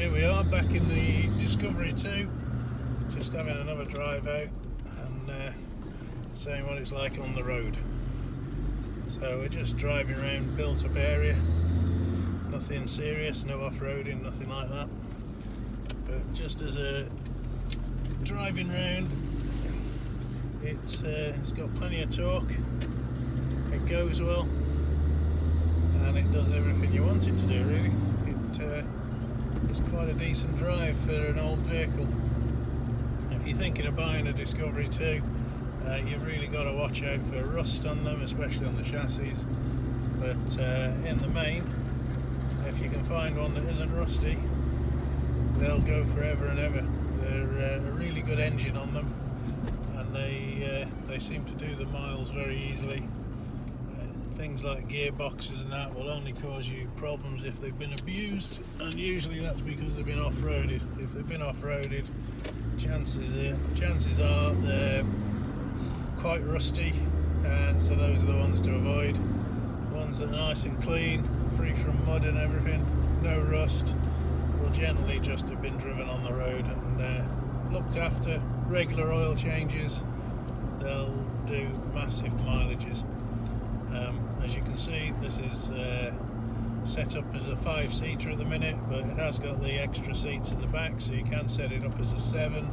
Here we are back in the Discovery 2, just having another drive out and seeing what it's like on the road. So we're just driving around built up area, nothing serious, no off-roading, nothing like that. But just as a driving round, it's got plenty of torque, it goes well, and it does everything you want it to do really. It's quite a decent drive for an old vehicle. If you're thinking of buying a Discovery 2, you've really got to watch out for rust on them, especially on the chassis. But in the main, if you can find one that isn't rusty, they'll go forever and ever. They're a really good engine on them, and they seem to do the miles very easily. Things like gearboxes and that will only cause you problems if they've been abused, and usually that's because they've been off-roaded. If they've been off-roaded, chances are they're quite rusty, and so those are the ones to avoid. Ones that are nice and clean, free from mud and everything, no rust, will generally just have been driven on the road and looked after. Regular oil changes, they'll do massive mileages. As you can see, this is set up as a 5-seater at the minute, but it has got the extra seats at the back, so you can set it up as a 7.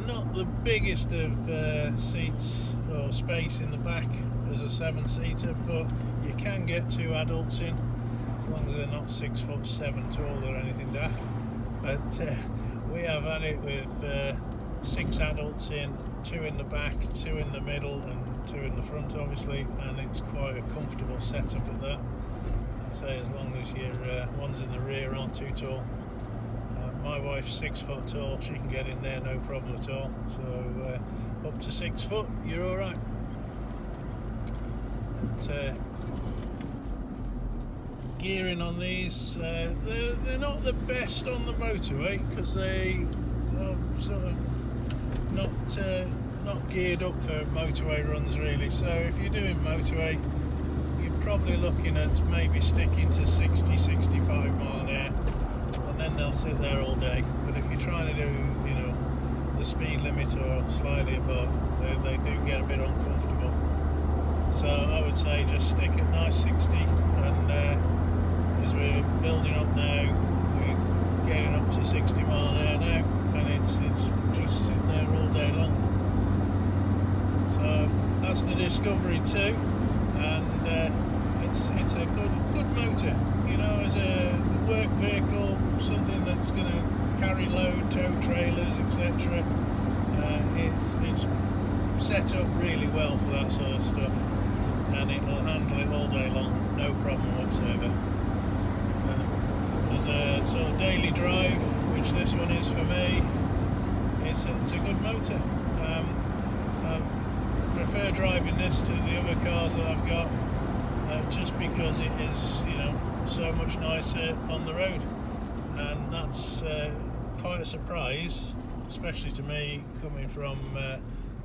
Not the biggest of seats or space in the back as a 7-seater, but you can get 2 adults in, as long as they're not 6'7" tall or anything daft. But we have had it with 6 adults in, 2 in the back, 2 in the middle, and 2 in the front obviously, and it's quite a comfortable setup at that. I say, as long as your ones in the rear aren't too tall. My wife's 6 foot tall, she can get in there no problem at all, so up to 6 foot you're alright. Gearing on these, they're not the best on the motorway, because they are sort of not geared up for motorway runs really. So if you're doing motorway, you're probably looking at maybe sticking to 60-65 mile an hour, and then they'll sit there all day. But if you're trying to do, you know, the speed limit or slightly above, they do get a bit uncomfortable. So I would say just stick at nice 60, and as we're building up now, we're getting up to 60 mile an hour now, and it's just sitting there all day long. So that's the Discovery 2, and it's a good motor, you know, as a work vehicle, something that's going to carry load, tow trailers, etc. It's set up really well for that sort of stuff, and it will handle it all day long, no problem whatsoever. As a sort of daily drive, which this one is for me, it's a good motor. I prefer driving this to the other cars that I've got, just because it is, you know, so much nicer on the road, and that's quite a surprise, especially to me coming from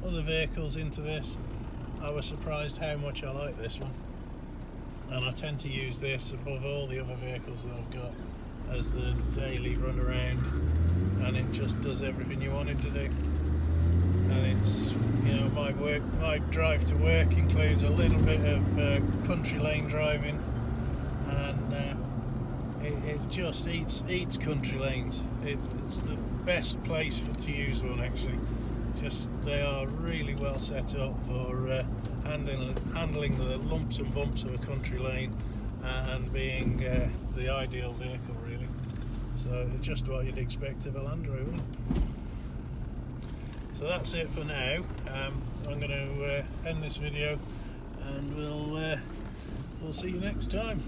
other vehicles into this. I was surprised how much I like this one, and I tend to use this above all the other vehicles that I've got as the daily run around, and it just does everything you want it to do. And it's, you know, my drive to work includes a little bit of country lane driving, and it just eats country lanes. It's the best place to use one actually. Just, they are really well set up for handling the lumps and bumps of a country lane, and being the ideal vehicle really. So just what you'd expect of a Land Rover. So that's it for now. I'm going to end this video, and we'll see you next time.